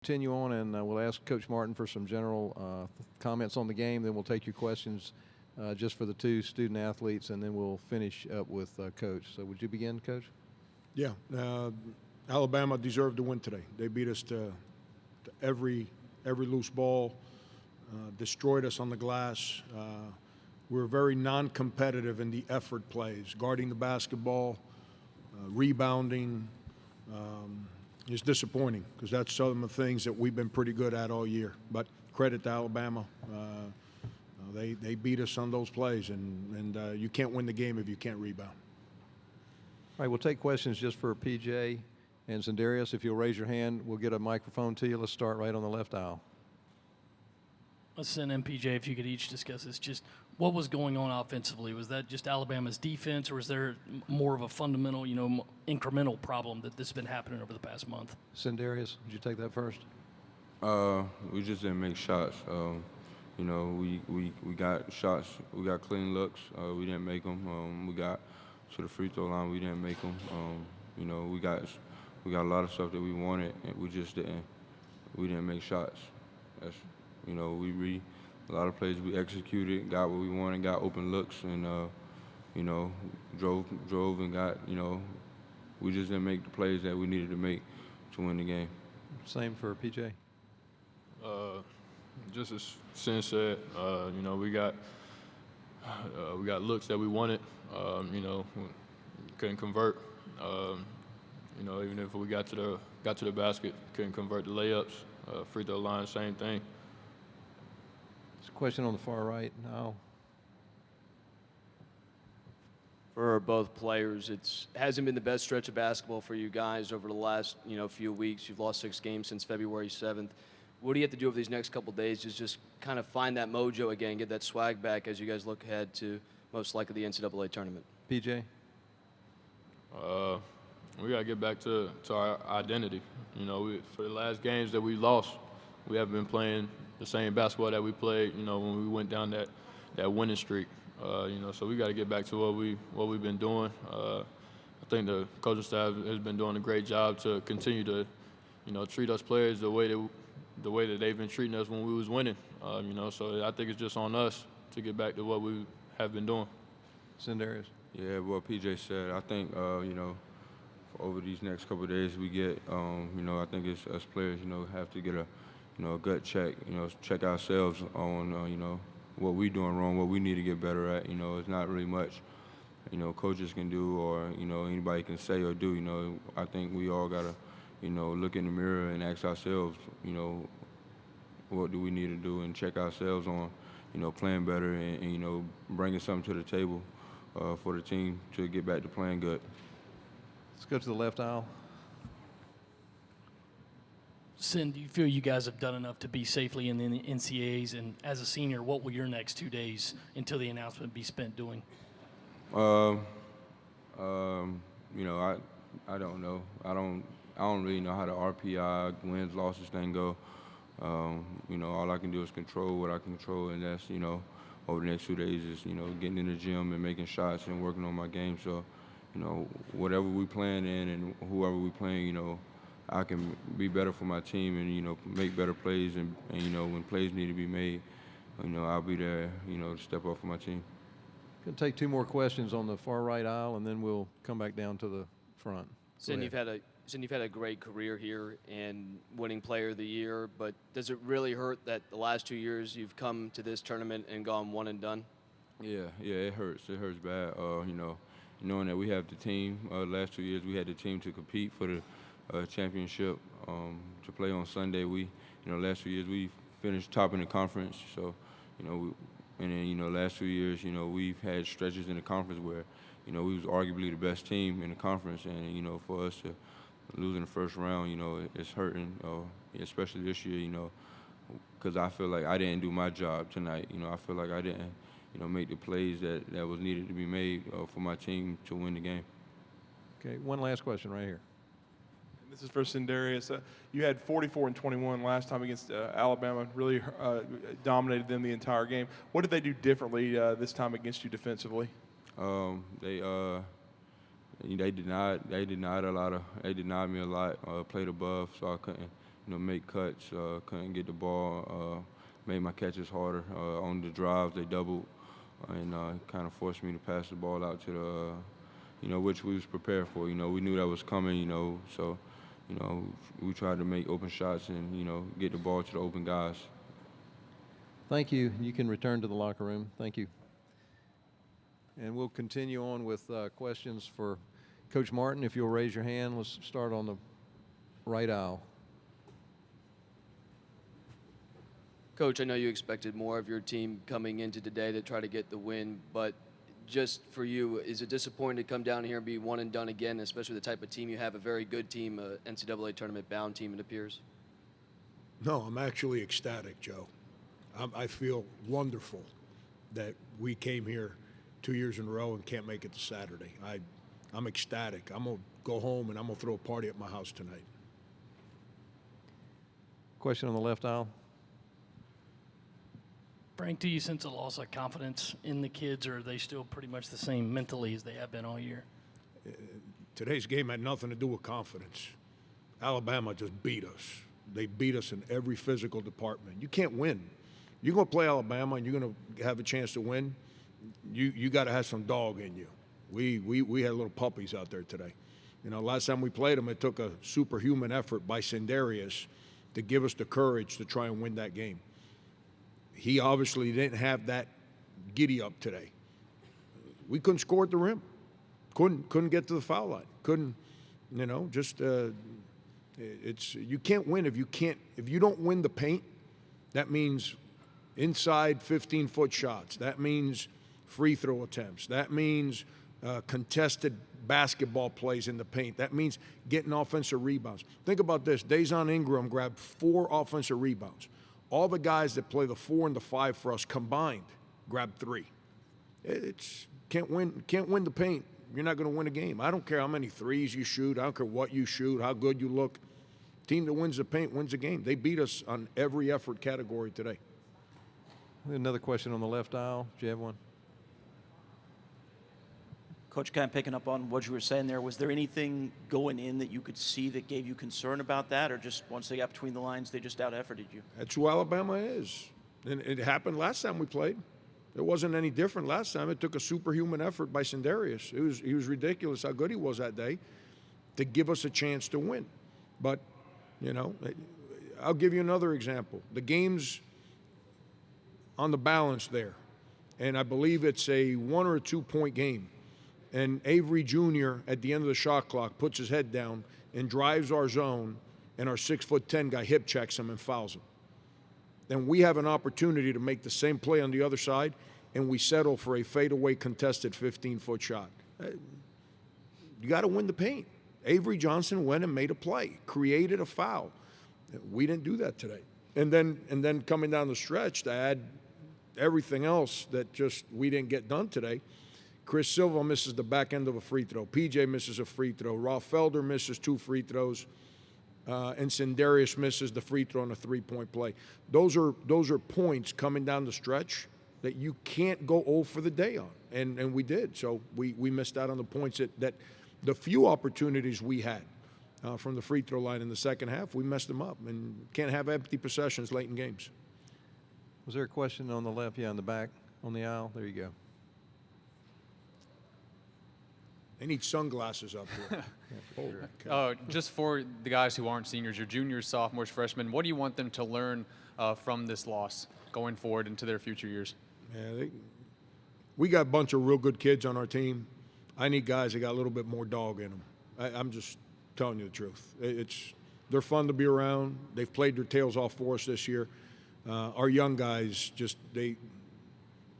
continue on, and we'll ask Coach Martin for some general comments on the game. Then we'll take your questions just for the two student athletes, and then we'll finish up with Coach. So would you begin, Coach? Yeah. Alabama deserved to win today. They beat us to every loose ball, destroyed us on the glass. We were very non-competitive in the effort plays, guarding the basketball, rebounding. It's disappointing because that's some of the things that we've been pretty good at all year. But credit to Alabama. They beat us on those plays, and you can't win the game if you can't rebound. All right, we'll take questions just for PJ and Sindarius. If you'll raise your hand, we'll get a microphone to you. Let's start right on the left aisle. Let's send MPJ, if you could each discuss this. Just what was going on offensively? Was that just Alabama's defense, or was there more of a fundamental, incremental problem that this has been happening over the past month? Sindarius, would you take that first? We just didn't make shots. We got shots. We got clean looks. We didn't make them. We got to the free throw line. We didn't make them. We got a lot of stuff that we wanted, and we just didn't. We didn't make shots. That's, a lot of plays we executed, got what we wanted, got open looks, and drove and got. We just didn't make the plays that we needed to make to win the game. Same for PJ. Just as Sin said, we got looks that we wanted. Couldn't convert. Even if we got to the basket, couldn't convert the layups. Free throw line, same thing. There's a question on the far right now. For both players, it hasn't been the best stretch of basketball for you guys over the last few weeks. You've lost 6 games since February 7th. What do you have to do over these next couple of days to just kind of find that mojo again, get that swag back as you guys look ahead to most likely the NCAA tournament? PJ? We got to get back to our identity. For the last games that we lost, we haven't been playing the same basketball that we played, when we went down that winning streak. So we got to get back to what we've been doing. I think the coaching staff has been doing a great job to continue to, treat us players the way that they've been treating us when we was winning. So I think it's just on us to get back to what we have been doing. Sindarius? Yeah, well, PJ said, I think, over these next couple of days we get, I think it's us players, have to get a gut check, check ourselves on, what we doing wrong, what we need to get better at. It's not really much, coaches can do or, anybody can say or do. I think we all got to, look in the mirror and ask ourselves, what do we need to do and check ourselves on, playing better and bringing something to the table for the team to get back to playing good. Let's go to the left aisle. Sin, do you feel you guys have done enough to be safely in the NCAAs? And as a senior, what will your next 2 days until the announcement be spent doing? I don't know. I don't really know how the RPI wins losses thing go. All I can do is control what I can control, and that's over the next 2 days is getting in the gym and making shots and working on my game. So whatever we playing in and whoever we playing, I can be better for my team and make better plays and when plays need to be made, I'll be there to step up for my team. Going to take 2 more questions on the far right aisle, and then we'll come back down to the front. Sin, you've had a great career here and winning Player of the Year, but does it really hurt that the last 2 years you've come to this tournament and gone one and done? Yeah, it hurts. It hurts bad. Knowing that we have the team. Last 2 years we had the team to compete for the championship. To play on Sunday, last 2 years we finished top in the conference. So, last 2 years, we've had stretches in the conference where, we was arguably the best team in the conference, and for us to lose in the first round, it's hurting, especially this year, because I feel like I didn't do my job tonight. I feel like I didn't, make the plays that was needed to be made for my team to win the game. Okay, one last question right here. This is for Sindarius. You had 44 and 21 last time against Alabama. Really dominated them the entire game. What did they do differently this time against you defensively? They denied me a lot. Played above, so I couldn't, make cuts. Couldn't get the ball. Made my catches harder. On the drives, they doubled, and kind of forced me to pass the ball out to the, which we was prepared for. We knew that was coming. So, we tried to make open shots and get the ball to the open guys. Thank you. You can return to the locker room. Thank you. And we'll continue on with questions for Coach Martin. If you'll raise your hand, let's start on the right aisle. Coach, I know you expected more of your team coming into today to try to get the win, but just for you, is it disappointing to come down here and be one and done again, especially the type of team you have, a very good team, a NCAA tournament-bound team, it appears? No, I'm actually ecstatic, Joe. I feel wonderful that we came here 2 years in a row and can't make it to Saturday. I'm ecstatic. I'm going to go home and I'm going to throw a party at my house tonight. Question on the left aisle. Frank, do you sense a loss of confidence in the kids, or are they still pretty much the same mentally as they have been all year? Today's game had nothing to do with confidence. Alabama just beat us. They beat us in every physical department. You can't win. You're going to play Alabama and you're going to have a chance to win. You got to have some dog in you. We had little puppies out there today. Last time we played them, it took a superhuman effort by Sindarius to give us the courage to try and win that game. He obviously didn't have that giddy up today. We couldn't score at the rim. Couldn't get to the foul line. Couldn't, it's you can't win if you don't win the paint. That means inside 15-foot shots. That means free throw attempts. That means contested basketball plays in the paint. That means getting offensive rebounds. Think about this. Dazon Ingram grabbed 4 offensive rebounds. All the guys that play the 4 and the 5 for us combined grabbed 3. It's can't win the paint. You're not going to win a game. I don't care how many threes you shoot. I don't care what you shoot, how good you look. Team that wins the paint wins the game. They beat us on every effort category today. Another question on the left aisle. Do you have one? Coach, kind of picking up on what you were saying there, was there anything going in that you could see that gave you concern about that, or just once they got between the lines, they just out-efforted you? That's who Alabama is. And it happened last time we played. It wasn't any different last time. It took a superhuman effort by Sindarius. He was ridiculous how good he was that day to give us a chance to win. But, I'll give you another example. The game's on the balance there, and I believe it's a 1 or 2 point game. And Avery Jr. at the end of the shot clock puts his head down and drives our zone, and our 6'10" guy hip checks him and fouls him. Then we have an opportunity to make the same play on the other side, and we settle for a fadeaway contested 15-foot shot. You got to win the paint. Avery Johnson went and made a play, created a foul. We didn't do that today. And then coming down the stretch to add everything else that just we didn't get done today, Chris Silva misses the back end of a free throw. PJ misses a free throw. Rolf Felder misses 2 free throws. And Sindarius misses the free throw on a 3-point play. Those are points coming down the stretch that you can't go 0 for the day on. And we did. So we missed out on the points that the few opportunities we had from the free throw line in the second half, we messed them up. And can't have empty possessions late in games. Was there a question on the left? Yeah, in the back, on the aisle. There you go. They need sunglasses up here. Just for the guys who aren't seniors, your juniors, sophomores, freshmen, what do you want them to learn from this loss going forward into their future years? Yeah, we got a bunch of real good kids on our team. I need guys that got a little bit more dog in them. I'm just telling you the truth. They're fun to be around. They've played their tails off for us this year. Our young guys they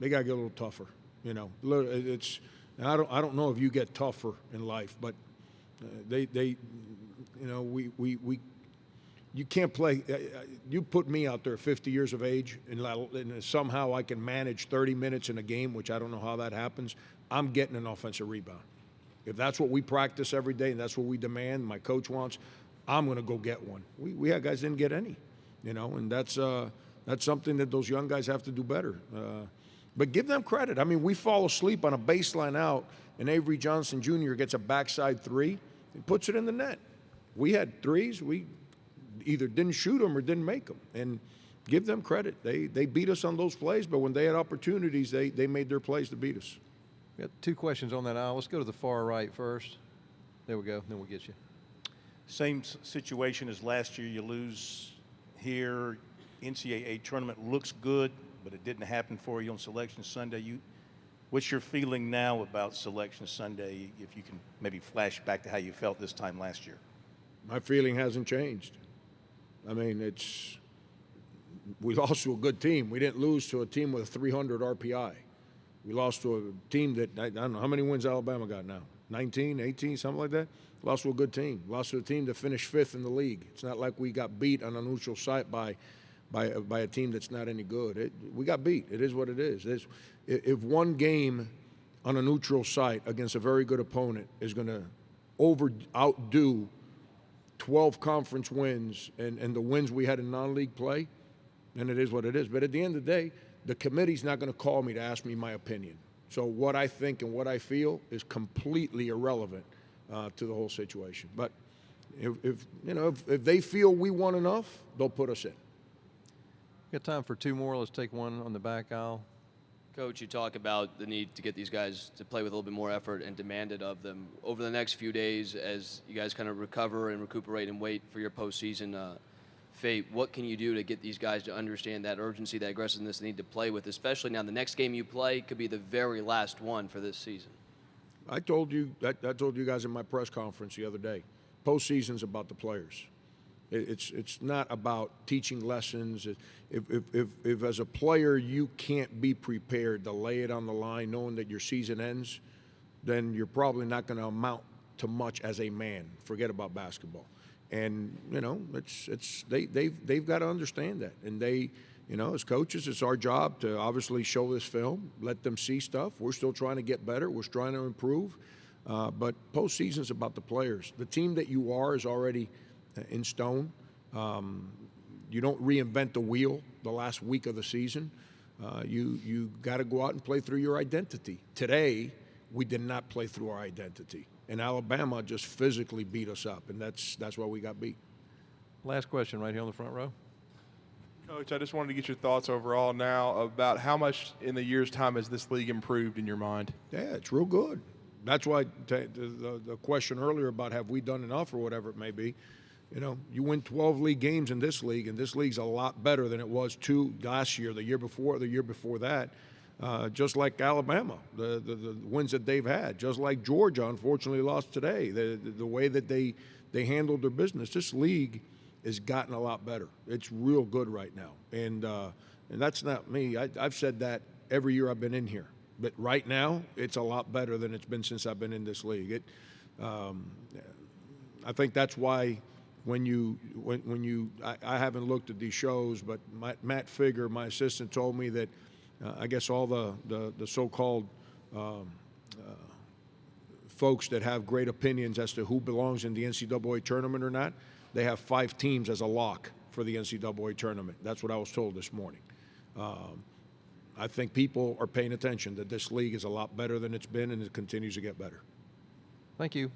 got to get a little tougher. And I don't know if you get tougher in life, but you can't play. You put me out there 50 years of age, and somehow I can manage 30 minutes in a game, which I don't know how that happens. I'm getting an offensive rebound. If that's what we practice every day and that's what we demand, my coach wants, I'm going to go get one. We had guys didn't get any, and that's something that those young guys have to do better. But give them credit. I mean, we fall asleep on a baseline out, and Avery Johnson Jr. gets a backside 3 and puts it in the net. We had threes. either didn't shoot them or didn't make them. And give them credit. They beat us on those plays, but when they had opportunities, they made their plays to beat us. We got 2 questions on that aisle. Let's go to the far right first. There we go. Then we'll get you. Same situation as last year. You lose here. NCAA tournament looks good, but it didn't happen for you on Selection Sunday. What's your feeling now about Selection Sunday, if you can maybe flash back to how you felt this time last year? My feeling hasn't changed. I mean, we lost to a good team. We didn't lose to a team with a 300 RPI. We lost to a team that, I don't know, how many wins Alabama got now? 19, 18, something like that? Lost to a good team. Lost to a team that finished 5th in the league. It's not like we got beat on a neutral site by a team that's not any good. We got beat. It is what it is. If one game on a neutral site against a very good opponent is going to outdo 12 conference wins and the wins we had in non-league play, then it is what it is. But at the end of the day, the committee's not going to call me to ask me my opinion. So what I think and what I feel is completely irrelevant to the whole situation. But if they feel we won enough, they'll put us in. Got time for 2 more. Let's take one on the back aisle. Coach, you talk about the need to get these guys to play with a little bit more effort and demand it of them. Over the next few days, as you guys kind of recover and recuperate and wait for your postseason fate, what can you do to get these guys to understand that urgency, that aggressiveness they need to play with, especially now the next game you play could be the very last one for this season? I told you guys in my press conference the other day, postseason's about the players. It's not about teaching lessons. If as a player you can't be prepared to lay it on the line knowing that your season ends, then you're probably not going to amount to much as a man. Forget about basketball. And they've got to understand that. And as coaches, it's our job to obviously show this film, let them see stuff. We're still trying to get better. We're trying to improve. But postseason's about the players. The team that you are is already in stone. You don't reinvent the wheel the last week of the season. You got to go out and play through your identity. Today, we did not play through our identity, and Alabama just physically beat us up, and that's why we got beat. Last question right here on the front row. Coach, I just wanted to get your thoughts overall now about how much in the year's time has this league improved in your mind? Yeah, it's real good. That's why the question earlier about have we done enough or whatever it may be, you win 12 league games in this league, and this league's a lot better than it was last year, the year before that. Just like Alabama, the wins that they've had, just like Georgia, unfortunately lost today. The way that they handled their business, this league has gotten a lot better. It's real good right now, and that's not me. I've said that every year I've been in here, but right now it's a lot better than it's been since I've been in this league. I think that's why. I haven't looked at these shows, but Matt Figger, my assistant, told me that I guess all the so-called folks that have great opinions as to who belongs in the NCAA tournament or not, they have 5 teams as a lock for the NCAA tournament. That's what I was told this morning. I think people are paying attention that this league is a lot better than it's been, and it continues to get better. Thank you.